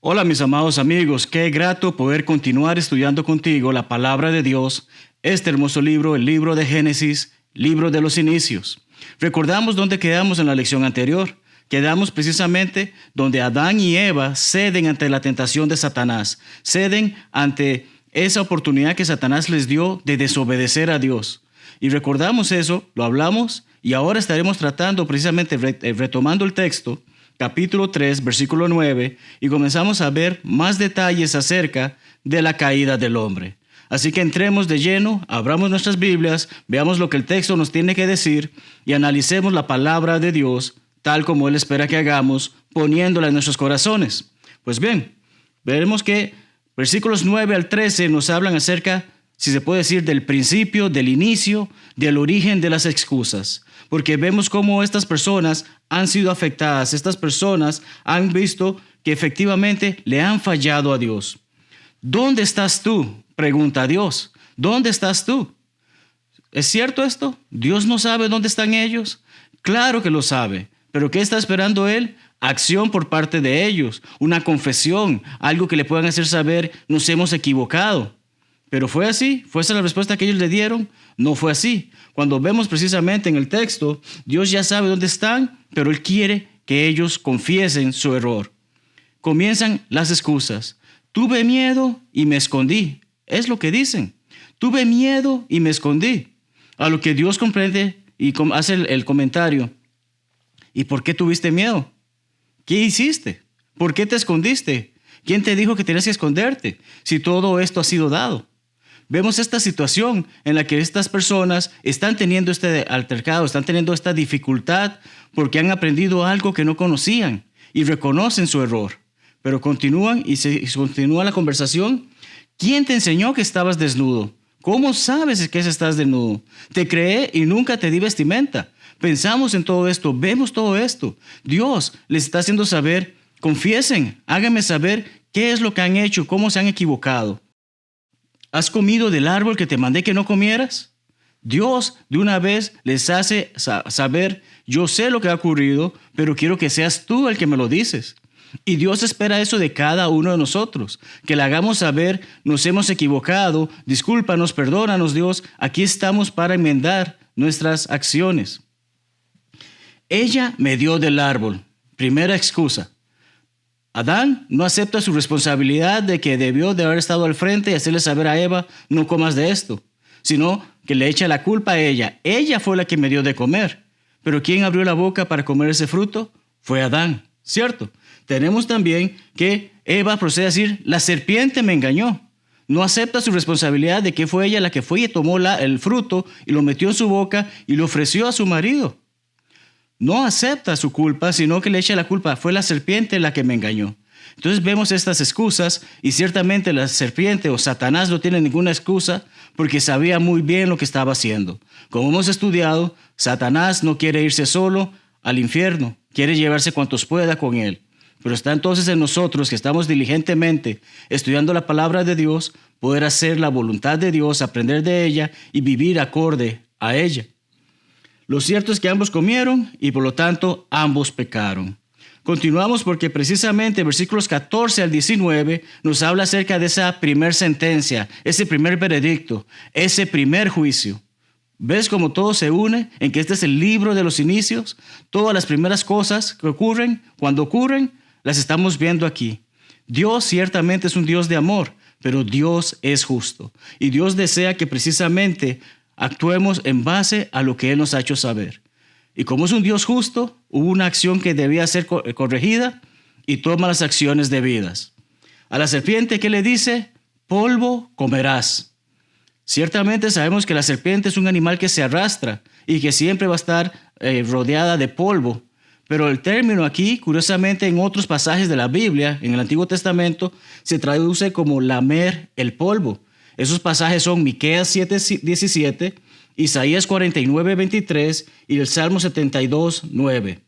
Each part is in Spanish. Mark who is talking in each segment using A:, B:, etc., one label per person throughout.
A: Hola mis amados amigos, qué grato poder continuar estudiando contigo la palabra de Dios, este hermoso libro, el libro de Génesis, libro de los inicios. Recordamos dónde quedamos en la lección anterior. Quedamos precisamente donde Adán y Eva ceden ante la tentación de Satanás, ceden ante esa oportunidad que Satanás les dio de desobedecer a Dios. Y recordamos eso, lo hablamos y ahora estaremos tratando precisamente, retomando el texto, capítulo 3, versículo 9, y comenzamos a ver más detalles acerca de la caída del hombre. Así que entremos de lleno, abramos nuestras Biblias, veamos lo que el texto nos tiene que decir y analicemos la palabra de Dios tal como Él espera que hagamos, poniéndola en nuestros corazones. Pues bien, veremos que versículos 9 al 13 nos hablan acerca, si se puede decir, del principio, del inicio, del origen de las excusas. Porque vemos cómo estas personas han sido afectadas, estas personas han visto que efectivamente le han fallado a Dios. ¿Dónde estás tú?, pregunta Dios. ¿Dónde estás tú? ¿Es cierto esto? ¿Dios no sabe dónde están ellos? Claro que lo sabe. ¿Pero qué está esperando Él? Acción por parte de ellos, una confesión, algo que le puedan hacer saber, nos hemos equivocado. ¿Pero fue así? ¿Fue esa la respuesta que ellos le dieron? No fue así. Cuando vemos precisamente en el texto, Dios ya sabe dónde están, pero Él quiere que ellos confiesen su error. Comienzan las excusas. Tuve miedo y me escondí. Es lo que dicen. Tuve miedo y me escondí. A lo que Dios comprende y hace el comentario. ¿Y por qué tuviste miedo? ¿Qué hiciste? ¿Por qué te escondiste? ¿Quién te dijo que tenías que esconderte si todo esto ha sido dado? Vemos esta situación en la que estas personas están teniendo este altercado, están teniendo esta dificultad porque han aprendido algo que no conocían y reconocen su error. Pero continúan y se continúa la conversación. ¿Quién te enseñó que estabas desnudo? ¿Cómo sabes que estás desnudo? Te creé y nunca te di vestimenta. Pensamos en todo esto, vemos todo esto. Dios les está haciendo saber, confiesen, háganme saber qué es lo que han hecho, cómo se han equivocado. ¿Has comido del árbol que te mandé que no comieras? Dios de una vez les hace saber, yo sé lo que ha ocurrido, pero quiero que seas tú el que me lo dices. Y Dios espera eso de cada uno de nosotros, que le hagamos saber, nos hemos equivocado, discúlpanos, perdónanos Dios, aquí estamos para enmendar nuestras acciones. Ella me dio del árbol. Primera excusa. Adán no acepta su responsabilidad de que debió de haber estado al frente y hacerle saber a Eva, no comas de esto, sino que le echa la culpa a ella. Ella fue la que me dio de comer. Pero ¿quién abrió la boca para comer ese fruto? Fue Adán, ¿cierto? Tenemos también que Eva procede a decir, la serpiente me engañó. No acepta su responsabilidad de que fue ella la que fue y tomó el fruto y lo metió en su boca y lo ofreció a su marido. No acepta su culpa, sino que le echa la culpa. Fue la serpiente la que me engañó. Entonces vemos estas excusas y ciertamente la serpiente o Satanás no tiene ninguna excusa porque sabía muy bien lo que estaba haciendo. Como hemos estudiado, Satanás no quiere irse solo al infierno, quiere llevarse cuantos pueda con él. Pero está entonces en nosotros que estamos diligentemente estudiando la palabra de Dios, poder hacer la voluntad de Dios, aprender de ella y vivir acorde a ella. Lo cierto es que ambos comieron y por lo tanto ambos pecaron. Continuamos porque precisamente versículos 14 al 19 nos habla acerca de esa primer sentencia, ese primer veredicto, ese primer juicio. ¿Ves cómo todo se une en que este es el libro de los inicios? Todas las primeras cosas que ocurren, cuando ocurren, las estamos viendo aquí. Dios ciertamente es un Dios de amor, pero Dios es justo. Y Dios desea que precisamente actuemos en base a lo que Él nos ha hecho saber. Y como es un Dios justo, hubo una acción que debía ser corregida y toma las acciones debidas. A la serpiente, ¿qué le dice? Polvo comerás. Ciertamente sabemos que la serpiente es un animal que se arrastra y que siempre va a estar rodeada de polvo. Pero el término aquí, curiosamente, en otros pasajes de la Biblia, en el Antiguo Testamento, se traduce como lamer el polvo. Esos pasajes son Miqueas 7:17, Isaías 49:23 y el Salmo 72:9.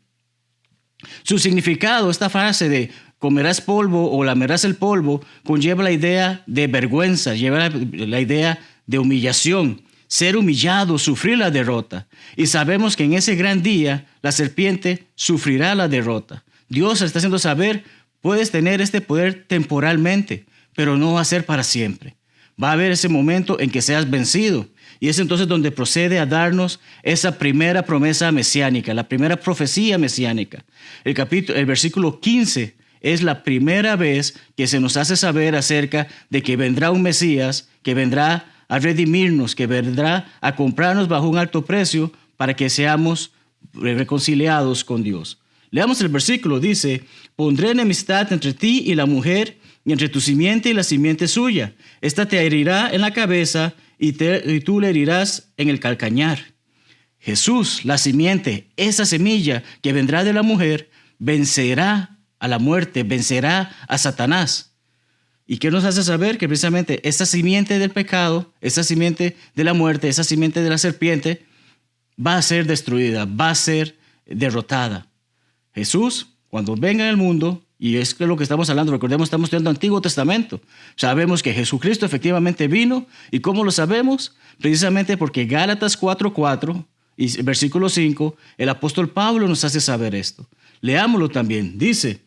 A: Su significado, esta frase de comerás polvo o lamerás el polvo, conlleva la idea de vergüenza, lleva la idea de humillación, ser humillado, sufrir la derrota. Y sabemos que en ese gran día la serpiente sufrirá la derrota. Dios está haciendo saber, Puedes tener este poder temporalmente, pero no va a ser para siempre. Va a haber ese momento en que seas vencido. Y es entonces donde procede a darnos esa primera promesa mesiánica, la primera profecía mesiánica. El versículo 15 es la primera vez que se nos hace saber acerca de que vendrá un Mesías, que vendrá a redimirnos, que vendrá a comprarnos bajo un alto precio para que seamos reconciliados con Dios. Leamos el versículo, dice: pondré enemistad entre ti y la mujer, y entre tu simiente y la simiente suya. Esta te herirá en la cabeza y tú le herirás en el calcañar. Jesús, la simiente, esa semilla que vendrá de la mujer, vencerá a la muerte, vencerá a Satanás. ¿Y qué nos hace saber? Que precisamente esta simiente del pecado, esta simiente de la muerte, esa simiente de la serpiente, va a ser destruida, va a ser derrotada. Jesús, cuando venga en el mundo, y es que lo que estamos hablando, recordemos, estamos estudiando el Antiguo Testamento. Sabemos que Jesucristo efectivamente vino. ¿Y cómo lo sabemos? Precisamente porque Gálatas 4:4 y versículo 5, el apóstol Pablo nos hace saber esto. Leámoslo también. Dice: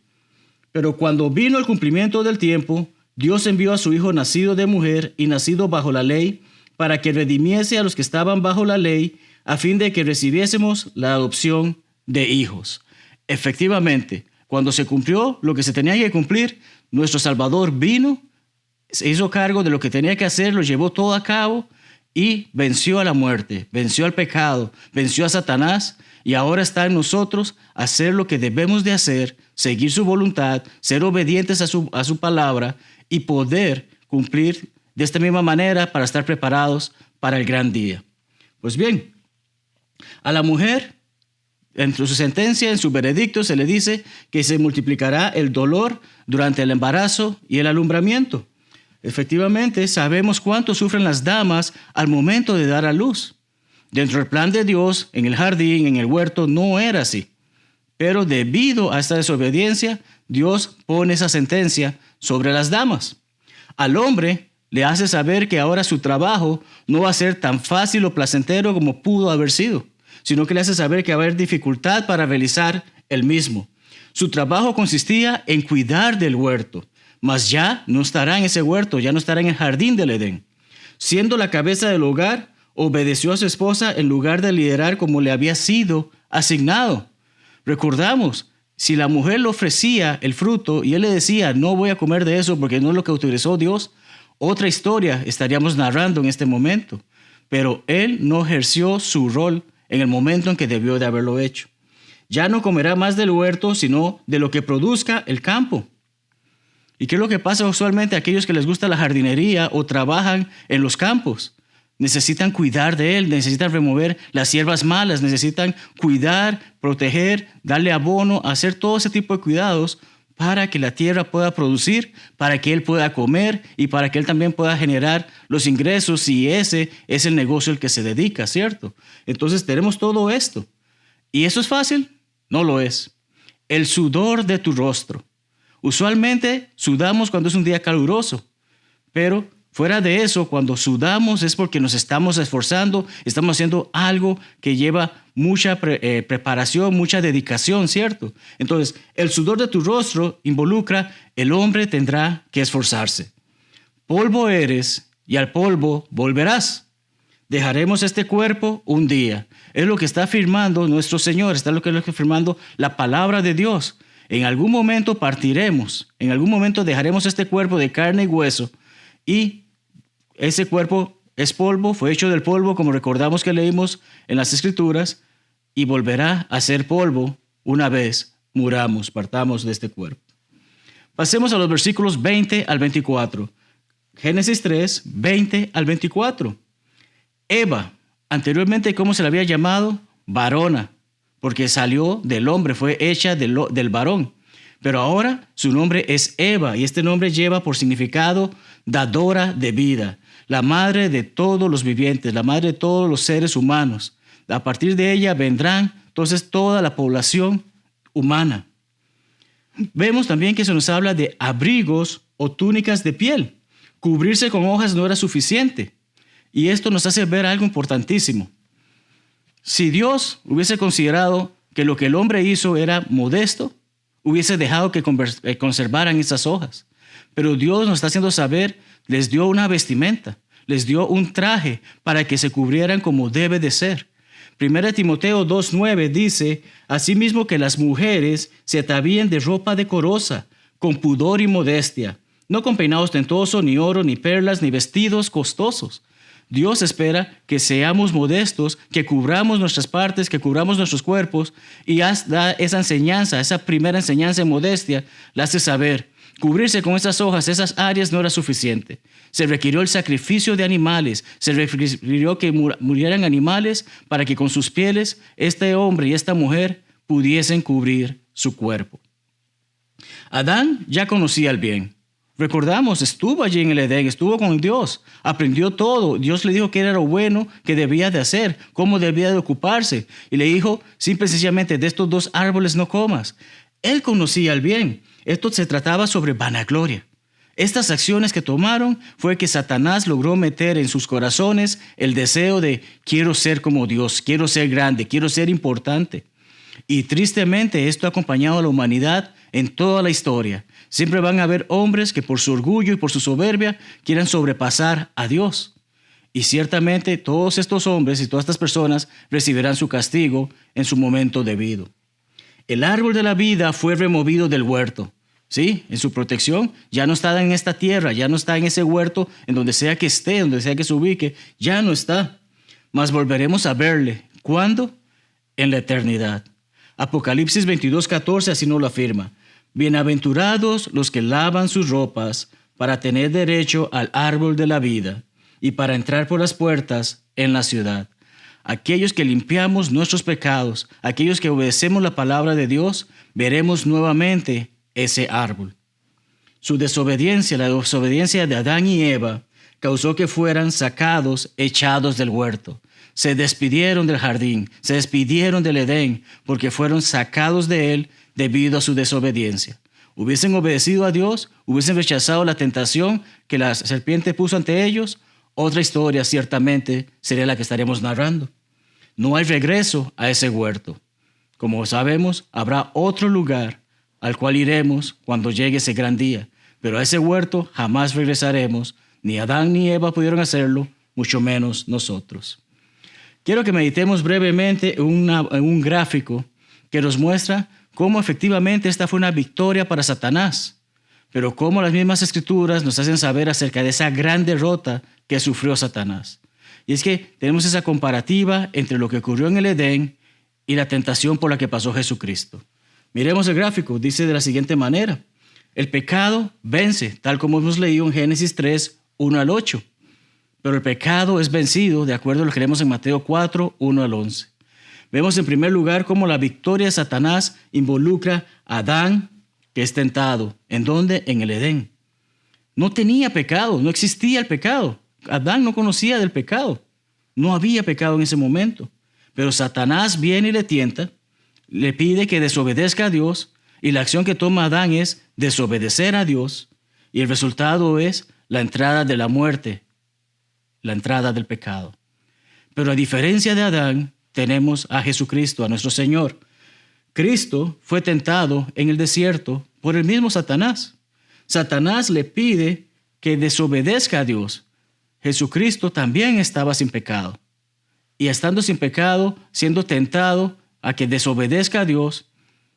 A: pero cuando vino el cumplimiento del tiempo, Dios envió a su Hijo nacido de mujer y nacido bajo la ley, para que redimiese a los que estaban bajo la ley, a fin de que recibiésemos la adopción de hijos. Efectivamente, cuando se cumplió lo que se tenía que cumplir, nuestro Salvador vino, se hizo cargo de lo que tenía que hacer, lo llevó todo a cabo y venció a la muerte, venció al pecado, venció a Satanás, y ahora está en nosotros hacer lo que debemos de hacer, seguir su voluntad, ser obedientes a su palabra y poder cumplir de esta misma manera para estar preparados para el gran día. Pues bien, a la mujer, en su sentencia, en su veredicto, se le dice que se multiplicará el dolor durante el embarazo y el alumbramiento. Efectivamente, sabemos cuánto sufren las damas al momento de dar a luz. Dentro del plan de Dios, en el jardín, en el huerto, no era así. Pero debido a esta desobediencia, Dios pone esa sentencia sobre las damas. Al hombre le hace saber que ahora su trabajo no va a ser tan fácil o placentero como pudo haber sido, sino que le hace saber que va a haber dificultad para realizar el mismo. Su trabajo consistía en cuidar del huerto, mas ya no estará en ese huerto, ya no estará en el jardín del Edén. Siendo la cabeza del hogar, obedeció a su esposa en lugar de liderar como le había sido asignado. Recordamos, si la mujer le ofrecía el fruto y él le decía: no voy a comer de eso porque no es lo que autorizó Dios, otra historia estaríamos narrando en este momento. Pero él no ejerció su rol en el momento en que debió de haberlo hecho. Ya no comerá más del huerto, sino de lo que produzca el campo. ¿Y qué es lo que pasa usualmente a aquellos que les gusta la jardinería o trabajan en los campos? Necesitan cuidar de él, necesitan remover las hierbas malas, necesitan cuidar, proteger, darle abono, hacer todo ese tipo de cuidados para que la tierra pueda producir, para que él pueda comer y para que él también pueda generar los ingresos, si ese es el negocio al que se dedica, ¿cierto? Entonces tenemos todo esto. ¿Y eso es fácil? No lo es. El sudor de tu rostro. Usualmente sudamos cuando es un día caluroso, pero fuera de eso, cuando sudamos es porque nos estamos esforzando, estamos haciendo algo que lleva mucha preparación, mucha dedicación, ¿cierto? Entonces, el sudor de tu rostro involucra: el hombre tendrá que esforzarse. Polvo eres y al polvo volverás. Dejaremos este cuerpo un día. Es lo que está afirmando nuestro Señor, está lo que está afirmando la palabra de Dios. En algún momento partiremos, en algún momento dejaremos este cuerpo de carne y hueso, y ese cuerpo es polvo, fue hecho del polvo, como recordamos que leímos en las Escrituras, y volverá a ser polvo una vez muramos, partamos de este cuerpo. Pasemos a los versículos 20 al 24. Génesis 3, 20 al 24. Eva, anteriormente, ¿cómo se le había llamado? Varona, porque salió del hombre, fue hecha del varón. Pero ahora su nombre es Eva, y este nombre lleva por significado dadora de vida, la madre de todos los vivientes, la madre de todos los seres humanos. A partir de ella vendrán entonces toda la población humana. Vemos también que se nos habla de abrigos o túnicas de piel. Cubrirse con hojas no era suficiente. Y esto nos hace ver algo importantísimo. Si Dios hubiese considerado que lo que el hombre hizo era modesto, hubiese dejado que conservaran esas hojas. Pero Dios nos está haciendo saber, les dio una vestimenta, les dio un traje para que se cubrieran como debe de ser. 1 Timoteo 2:9 dice, asimismo que las mujeres se atavíen de ropa decorosa, con pudor y modestia, no con peinados ostentosos, ni oro, ni perlas, ni vestidos costosos. Dios espera que seamos modestos, que cubramos nuestras partes, que cubramos nuestros cuerpos, y da esa enseñanza, esa primera enseñanza de modestia, la hace saber. Cubrirse con esas hojas, esas áreas no era suficiente. Se requirió el sacrificio de animales, se requirió que murieran animales para que con sus pieles este hombre y esta mujer pudiesen cubrir su cuerpo. Adán ya conocía el bien. Recordamos, estuvo allí en el Edén, estuvo con Dios, aprendió todo. Dios le dijo qué era lo bueno que debía de hacer, cómo debía de ocuparse. Y le dijo, simple y sencillamente, de estos 2 árboles no comas. Él conocía el bien. Esto se trataba sobre vanagloria. Estas acciones que tomaron fue que Satanás logró meter en sus corazones el deseo de quiero ser como Dios, quiero ser grande, quiero ser importante. Y tristemente esto ha acompañado a la humanidad en toda la historia. Siempre van a haber hombres que por su orgullo y por su soberbia quieran sobrepasar a Dios. Y ciertamente todos estos hombres y todas estas personas recibirán su castigo en su momento debido. El árbol de la vida fue removido del huerto. Sí, en su protección, ya no está en esta tierra, ya no está en ese huerto, en donde sea que esté, donde sea que se ubique, ya no está. Mas volveremos a verle. ¿Cuándo? En la eternidad. Apocalipsis 22:14 así nos lo afirma. Bienaventurados los que lavan sus ropas para tener derecho al árbol de la vida y para entrar por las puertas en la ciudad. Aquellos que limpiamos nuestros pecados, aquellos que obedecemos la palabra de Dios, veremos nuevamente ese árbol. Su desobediencia, la desobediencia de Adán y Eva, causó que fueran sacados, echados del huerto. Se despidieron del jardín, se despidieron del Edén, porque fueron sacados de él debido a su desobediencia. Hubiesen obedecido a Dios, hubiesen rechazado la tentación que la serpiente puso ante ellos, otra historia ciertamente sería la que estaremos narrando. No hay regreso a ese huerto. Como sabemos, habrá otro lugar al cual iremos cuando llegue ese gran día. Pero a ese huerto jamás regresaremos. Ni Adán ni Eva pudieron hacerlo, mucho menos nosotros. Quiero que meditemos brevemente en un gráfico que nos muestra cómo efectivamente esta fue una victoria para Satanás, pero cómo las mismas escrituras nos hacen saber acerca de esa gran derrota que sufrió Satanás. Y es que tenemos esa comparativa entre lo que ocurrió en el Edén y la tentación por la que pasó Jesucristo. Miremos el gráfico, dice de la siguiente manera. El pecado vence, tal como hemos leído en Génesis 3, 1 al 8. Pero el pecado es vencido, de acuerdo a lo que leemos en Mateo 4, 1 al 11. Vemos en primer lugar cómo la victoria de Satanás involucra a Adán, que es tentado. ¿En dónde? En el Edén. No tenía pecado, no existía el pecado. Adán no conocía del pecado. No había pecado en ese momento. Pero Satanás viene y le tienta, le pide que desobedezca a Dios, y la acción que toma Adán es desobedecer a Dios, y el resultado es la entrada de la muerte, la entrada del pecado. Pero a diferencia de Adán, tenemos a Jesucristo, a nuestro Señor. Cristo fue tentado en el desierto por el mismo Satanás. Satanás le pide que desobedezca a Dios. Jesucristo también estaba sin pecado. Y estando sin pecado, siendo tentado a que desobedezca a Dios,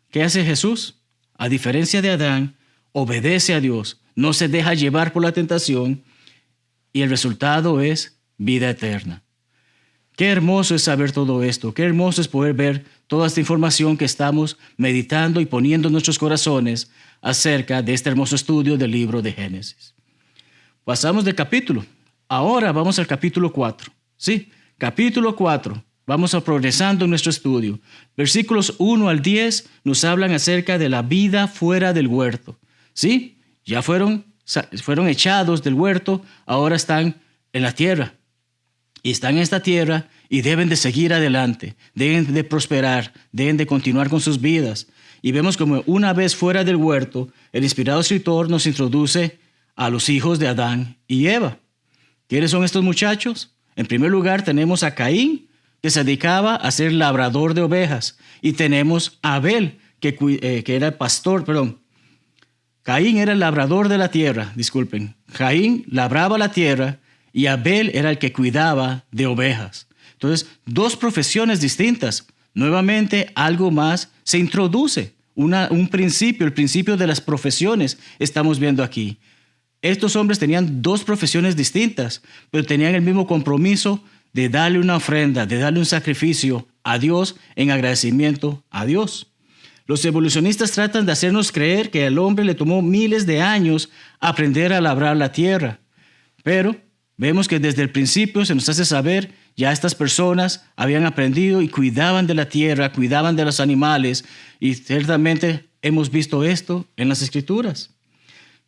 A: ¿qué hace Jesús? A diferencia de Adán, obedece a Dios, no se deja llevar por la tentación, y el resultado es vida eterna. Qué hermoso es saber todo esto, qué hermoso es poder ver toda esta información que estamos meditando y poniendo en nuestros corazones acerca de este hermoso estudio del libro de Génesis. Pasamos del capítulo. Ahora vamos al capítulo 4. Sí, capítulo 4. Vamos a progresando en nuestro estudio. Versículos 1 al 10 nos hablan acerca de la vida fuera del huerto. Sí, ya fueron echados del huerto, ahora están en la tierra. Y están en esta tierra y deben de seguir adelante, deben de prosperar, deben de continuar con sus vidas. Y vemos como una vez fuera del huerto, el inspirado escritor nos introduce a los hijos de Adán y Eva. ¿Quiénes son estos muchachos? En primer lugar tenemos a Caín, que se dedicaba a ser labrador de ovejas. Y tenemos a Abel, que era pastor, perdón. Caín era el labrador de la tierra, disculpen. Caín labraba la tierra y Abel era el que cuidaba de ovejas. Entonces, dos profesiones distintas. Nuevamente, algo más se introduce. Un principio, el principio de las profesiones estamos viendo aquí. Estos hombres tenían dos profesiones distintas, pero tenían el mismo compromiso de darle una ofrenda, de darle un sacrificio a Dios en agradecimiento a Dios. Los evolucionistas tratan de hacernos creer que al hombre le tomó miles de años aprender a labrar la tierra, pero vemos que desde el principio se nos hace saber ya estas personas habían aprendido y cuidaban de la tierra, cuidaban de los animales, y ciertamente hemos visto esto en las Escrituras.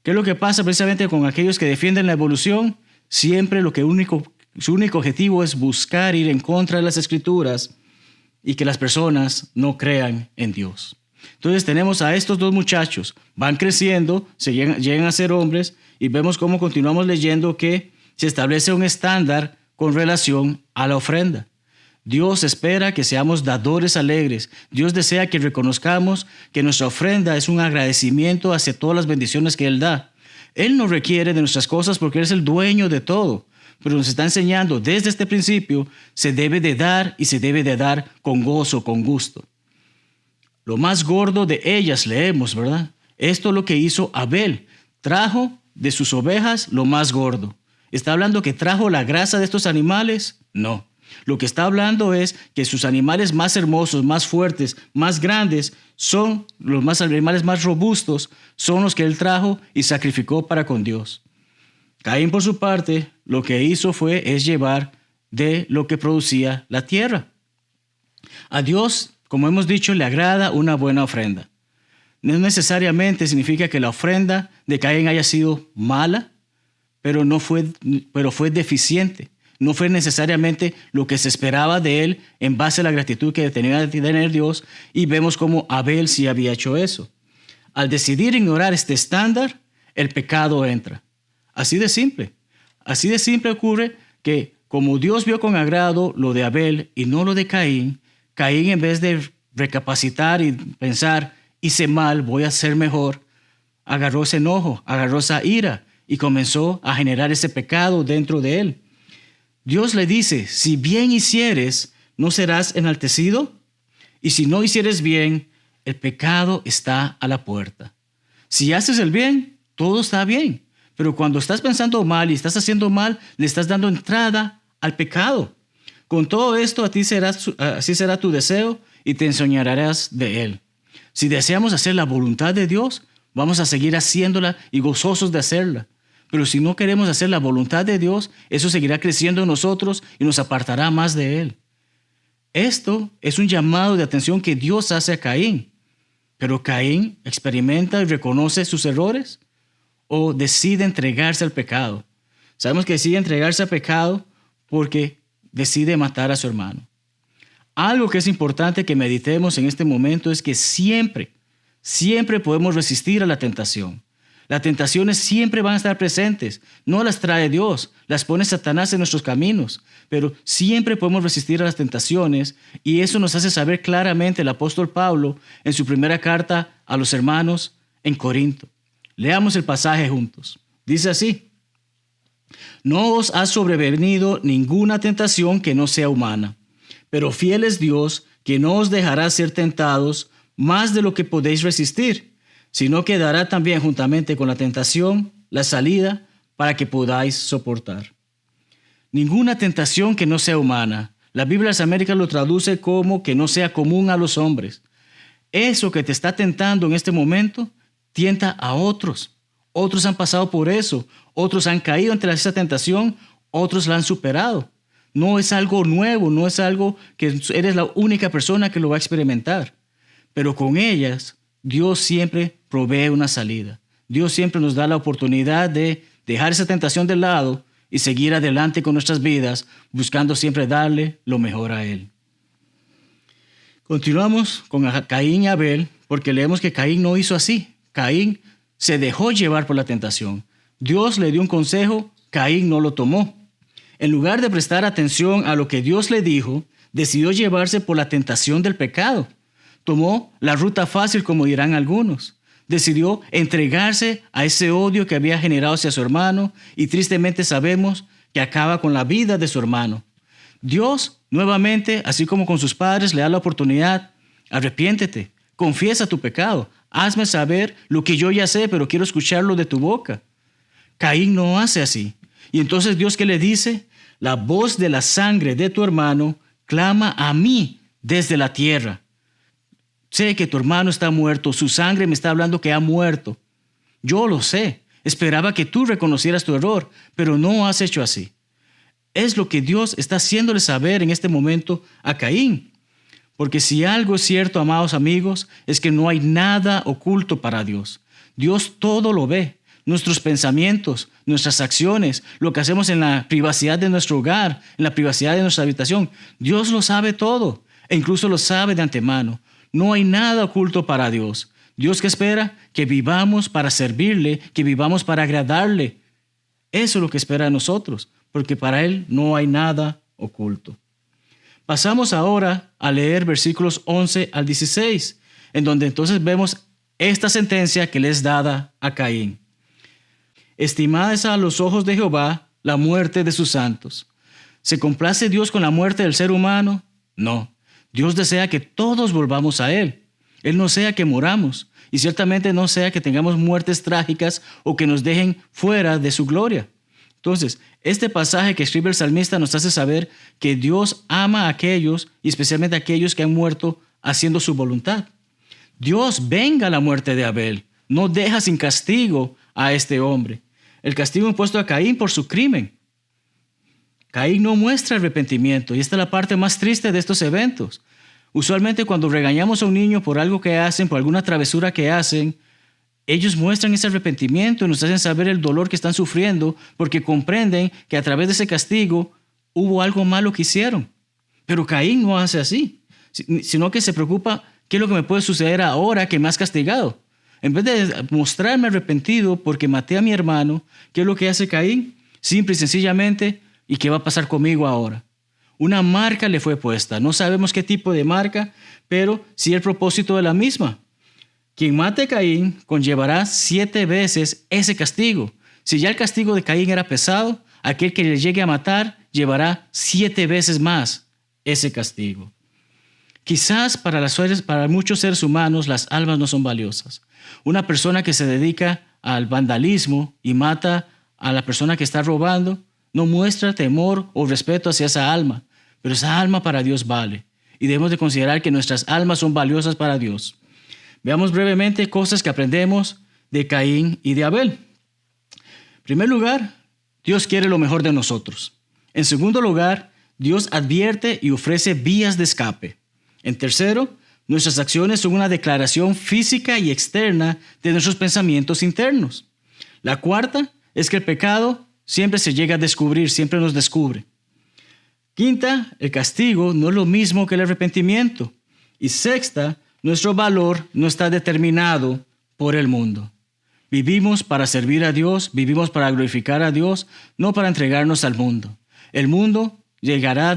A: ¿Qué es lo que pasa precisamente con aquellos que defienden la evolución? Siempre su único objetivo es buscar ir en contra de las Escrituras y que las personas no crean en Dios. Entonces tenemos a estos dos muchachos, van creciendo, llegan a ser hombres, y vemos cómo continuamos leyendo que se establece un estándar con relación a la ofrenda. Dios espera que seamos dadores alegres. Dios desea que reconozcamos que nuestra ofrenda es un agradecimiento hacia todas las bendiciones que Él da. Él no requiere de nuestras cosas porque Él es el dueño de todo, pero nos está enseñando desde este principio, se debe de dar y se debe de dar con gozo, con gusto. Lo más gordo de ellas leemos, ¿verdad? Esto es lo que hizo Abel. Trajo de sus ovejas lo más gordo. ¿Está hablando que trajo la grasa de estos animales? No. Lo que está hablando es que sus animales más hermosos, más fuertes, más grandes, son los animales más robustos, son los que él trajo y sacrificó para con Dios. Caín, por su parte, lo que hizo es llevar de lo que producía la tierra. A Dios, como hemos dicho, le agrada una buena ofrenda. No necesariamente significa que la ofrenda de Caín haya sido mala, pero fue deficiente. No fue necesariamente lo que se esperaba de él en base a la gratitud que tenía de tener Dios, y vemos cómo Abel sí había hecho eso. Al decidir ignorar este estándar, el pecado entra. Así de simple. Así de simple ocurre que como Dios vio con agrado lo de Abel y no lo de Caín, Caín, en vez de recapacitar y pensar, hice mal, voy a hacer mejor, agarró ese enojo, agarró esa ira y comenzó a generar ese pecado dentro de él. Dios le dice, si bien hicieres, ¿no serás enaltecido? Y si no hicieres bien, el pecado está a la puerta. Si haces el bien, todo está bien. Pero cuando estás pensando mal y estás haciendo mal, le estás dando entrada al pecado. Con todo esto, así será tu deseo y te ensoñarás de él. Si deseamos hacer la voluntad de Dios, vamos a seguir haciéndola y gozosos de hacerla. Pero si no queremos hacer la voluntad de Dios, eso seguirá creciendo en nosotros y nos apartará más de Él. Esto es un llamado de atención que Dios hace a Caín. Pero Caín experimenta y reconoce sus errores o decide entregarse al pecado. Sabemos que decide entregarse al pecado porque decide matar a su hermano. Algo que es importante que meditemos en este momento es que siempre podemos resistir a la tentación. Las tentaciones siempre van a estar presentes. No las trae Dios, las pone Satanás en nuestros caminos. Pero siempre podemos resistir a las tentaciones, y eso nos hace saber claramente el apóstol Pablo en su primera carta a los hermanos en Corinto. Leamos el pasaje juntos. Dice así: no os ha sobrevenido ninguna tentación que no sea humana, pero fiel es Dios, que no os dejará ser tentados más de lo que podéis resistir, sino que dará también juntamente con la tentación la salida para que podáis soportar. Ninguna tentación que no sea humana. La Biblia de las Américas lo traduce como que no sea común a los hombres. Eso que te está tentando en este momento, tienta a otros. Otros han pasado por eso. Otros han caído ante esa tentación. Otros la han superado. No es algo nuevo, no es algo que eres la única persona que lo va a experimentar. Pero con ellas, Dios siempre provee una salida. Dios siempre nos da la oportunidad de dejar esa tentación de lado y seguir adelante con nuestras vidas, buscando siempre darle lo mejor a Él. Continuamos con Caín y Abel, porque leemos que Caín no hizo así. Caín se dejó llevar por la tentación. Dios le dio un consejo, Caín no lo tomó. En lugar de prestar atención a lo que Dios le dijo, decidió llevarse por la tentación del pecado. Tomó la ruta fácil, como dirán algunos. Decidió entregarse a ese odio que había generado hacia su hermano y tristemente sabemos que acaba con la vida de su hermano. Dios, nuevamente, así como con sus padres, le da la oportunidad. Arrepiéntete, confiesa tu pecado, hazme saber lo que yo ya sé, pero quiero escucharlo de tu boca. Caín no hace así. Y entonces Dios, ¿qué le dice? La voz de la sangre de tu hermano clama a mí desde la tierra. Sé que tu hermano está muerto, su sangre me está hablando que ha muerto. Yo lo sé, esperaba que tú reconocieras tu error, pero no has hecho así. Es lo que Dios está haciéndole saber en este momento a Caín. Porque si algo es cierto, amados amigos, es que no hay nada oculto para Dios. Dios todo lo ve. Nuestros pensamientos, nuestras acciones, lo que hacemos en la privacidad de nuestro hogar, en la privacidad de nuestra habitación. Dios lo sabe todo e incluso lo sabe de antemano. No hay nada oculto para Dios. Dios que espera que vivamos para servirle, que vivamos para agradarle. Eso es lo que espera de nosotros, porque para Él no hay nada oculto. Pasamos ahora a leer versículos 11 al 16, en donde entonces vemos esta sentencia que le es dada a Caín. Estimada es a los ojos de Jehová la muerte de sus santos. ¿Se complace Dios con la muerte del ser humano? No. Dios desea que todos volvamos a Él. Él no desea que moramos y ciertamente no desea que tengamos muertes trágicas o que nos dejen fuera de su gloria. Entonces, este pasaje que escribe el salmista nos hace saber que Dios ama a aquellos, y especialmente a aquellos que han muerto haciendo su voluntad. Dios venga la muerte de Abel, no deja sin castigo a este hombre. El castigo impuesto a Caín por su crimen. Caín no muestra arrepentimiento, y esta es la parte más triste de estos eventos. Usualmente cuando regañamos a un niño por algo que hacen, por alguna travesura que hacen, ellos muestran ese arrepentimiento y nos hacen saber el dolor que están sufriendo porque comprenden que a través de ese castigo hubo algo malo que hicieron. Pero Caín no hace así, sino que se preocupa qué es lo que me puede suceder ahora que me has castigado. En vez de mostrarme arrepentido porque maté a mi hermano, ¿qué es lo que hace Caín? Simple y sencillamente, ¿y qué va a pasar conmigo ahora? Una marca le fue puesta. No sabemos qué tipo de marca, pero sí el propósito de la misma. Quien mate a Caín conllevará 7 veces ese castigo. Si ya el castigo de Caín era pesado, aquel que le llegue a matar llevará 7 veces más ese castigo. Quizás para muchos seres humanos las almas no son valiosas. Una persona que se dedica al vandalismo y mata a la persona que está robando no muestra temor o respeto hacia esa alma, pero esa alma para Dios vale y debemos de considerar que nuestras almas son valiosas para Dios. Veamos brevemente cosas que aprendemos de Caín y de Abel. En primer lugar, Dios quiere lo mejor de nosotros. En segundo lugar, Dios advierte y ofrece vías de escape. En tercero, nuestras acciones son una declaración física y externa de nuestros pensamientos internos. La cuarta es que el pecado siempre se llega a descubrir, siempre nos descubre. Quinta, el castigo no es lo mismo que el arrepentimiento. Y sexta, nuestro valor no está determinado por el mundo. Vivimos para servir a Dios, vivimos para glorificar a Dios, no para entregarnos al mundo. El mundo cesará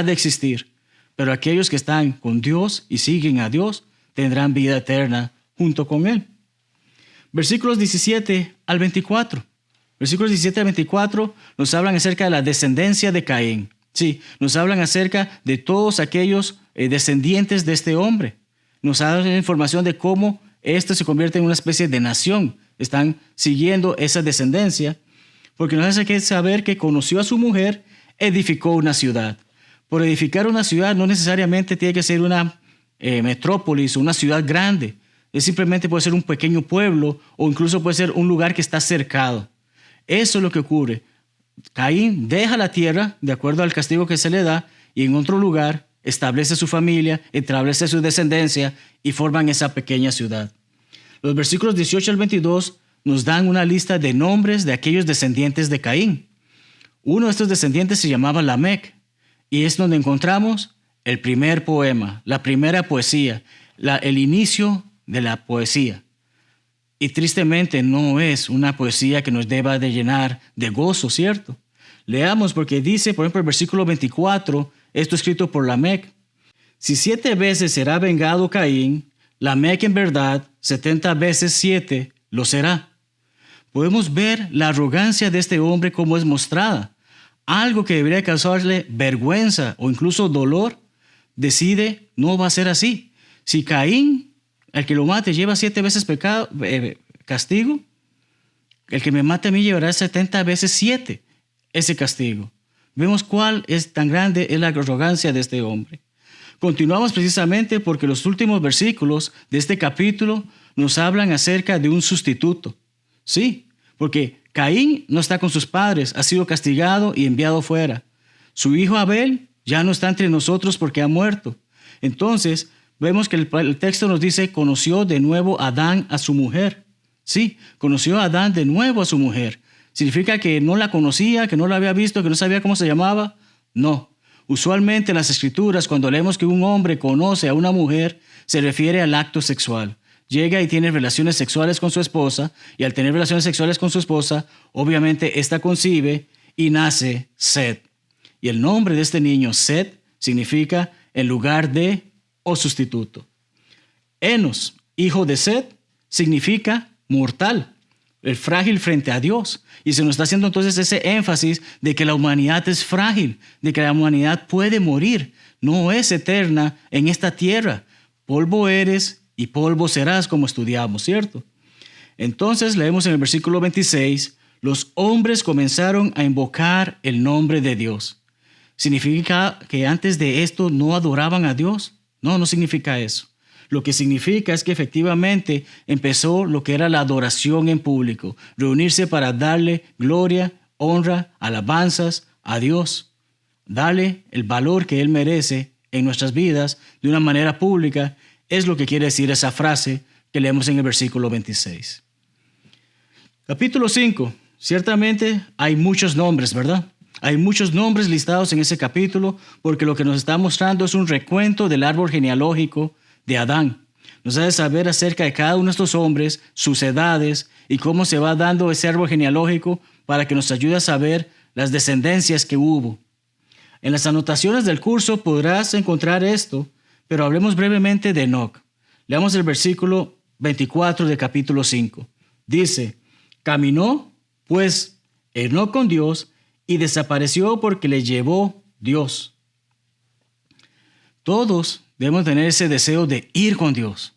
A: de existir, pero aquellos que están con Dios y siguen a Dios tendrán vida eterna junto con Él. Versículos 17 al 24. Versículos 17 al 24 nos hablan acerca de la descendencia de Caín. Sí, nos hablan acerca de todos aquellos descendientes de este hombre. Nos dan información de cómo esto se convierte en una especie de nación. Están siguiendo esa descendencia porque nos hace saber que conoció a su mujer, edificó una ciudad. Por edificar una ciudad no necesariamente tiene que ser una metrópolis o una ciudad grande. Simplemente puede ser un pequeño pueblo o incluso puede ser un lugar que está cercado. Eso es lo que ocurre. Caín deja la tierra de acuerdo al castigo que se le da y en otro lugar establece su familia, establece su descendencia y forman esa pequeña ciudad. Los versículos 18 al 22 nos dan una lista de nombres de aquellos descendientes de Caín. Uno de estos descendientes se llamaba Lamec y es donde encontramos el primer poema, la primera poesía, el inicio de la poesía. Y tristemente no es una poesía que nos deba de llenar de gozo, ¿cierto? Leamos porque dice, por ejemplo, el versículo 24, esto escrito por Lamec. Si 7 veces será vengado Caín, Lamec en verdad 70 veces 7 lo será. Podemos ver la arrogancia de este hombre como es mostrada. Algo que debería causarle vergüenza o incluso dolor, decide no va a ser así. Si Caín, el que lo mate, lleva 7 veces castigo, el que me mate a mí llevará 70 veces 7 ese castigo. Vemos cuál es tan grande es la arrogancia de este hombre. Continuamos precisamente porque los últimos versículos de este capítulo nos hablan acerca de un sustituto. Sí, porque Caín no está con sus padres, ha sido castigado y enviado fuera. Su hijo Abel ya no está entre nosotros porque ha muerto. Entonces, vemos que el texto nos dice, conoció de nuevo Adán a su mujer. Sí, conoció a Adán de nuevo a su mujer. ¿Significa que no la conocía, que no la había visto, que no sabía cómo se llamaba? No. Usualmente en las Escrituras, cuando leemos que un hombre conoce a una mujer, se refiere al acto sexual. Llega y tiene relaciones sexuales con su esposa, y al tener relaciones sexuales con su esposa, obviamente ésta concibe y nace Set. Y el nombre de este niño, Set, significa en lugar de o sustituto. Enos, hijo de Set, significa mortal, el frágil frente a Dios. Y se nos está haciendo entonces ese énfasis de que la humanidad es frágil, de que la humanidad puede morir, no es eterna en esta tierra. Polvo eres y polvo serás, como estudiamos, ¿cierto? Entonces leemos en el versículo 26, los hombres comenzaron a invocar el nombre de Dios. ¿Significa que antes de esto no adoraban a Dios? No, no significa eso. Lo que significa es que efectivamente empezó lo que era la adoración en público, reunirse para darle gloria, honra, alabanzas a Dios, darle el valor que Él merece en nuestras vidas de una manera pública, es lo que quiere decir esa frase que leemos en el versículo 26. Capítulo 5. Ciertamente hay muchos nombres, ¿verdad? Hay muchos nombres listados en ese capítulo porque lo que nos está mostrando es un recuento del árbol genealógico de Adán. Nos hace saber acerca de cada uno de estos hombres, sus edades y cómo se va dando ese árbol genealógico para que nos ayude a saber las descendencias que hubo. En las anotaciones del curso podrás encontrar esto, pero hablemos brevemente de Enoc. Leamos el versículo 24 del capítulo 5. Dice, caminó pues Enoc con Dios y desapareció porque le llevó Dios. Todos debemos tener ese deseo de ir con Dios,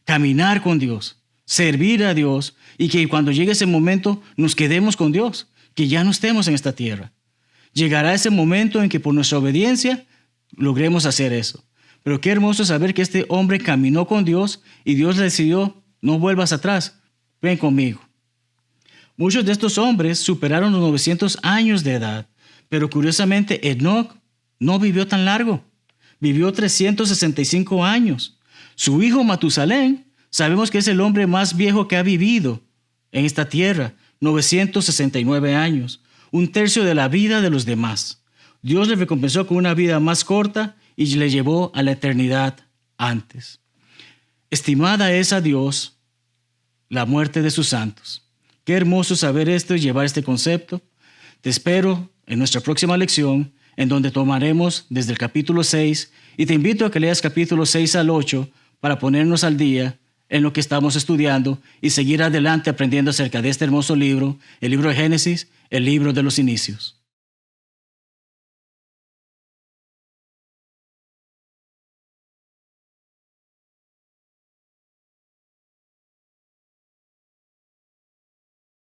A: caminar con Dios, servir a Dios y que cuando llegue ese momento nos quedemos con Dios, que ya no estemos en esta tierra. Llegará ese momento en que por nuestra obediencia logremos hacer eso. Pero qué hermoso saber que este hombre caminó con Dios y Dios le decidió, no vuelvas atrás, ven conmigo. Muchos de estos hombres superaron los 900 años de edad, pero curiosamente Enoc no vivió tan largo. Vivió 365 años. Su hijo Matusalén, sabemos que es el hombre más viejo que ha vivido en esta tierra, 969 años, un tercio de la vida de los demás. Dios le recompensó con una vida más corta y le llevó a la eternidad antes. Estimada es a Dios la muerte de sus santos. Qué hermoso saber esto y llevar este concepto. Te espero en nuestra próxima lección, en donde tomaremos desde el capítulo 6 y te invito a que leas capítulos 6 al 8 para ponernos al día en lo que estamos estudiando y seguir adelante aprendiendo acerca de este hermoso libro, el libro de Génesis, el libro de los inicios.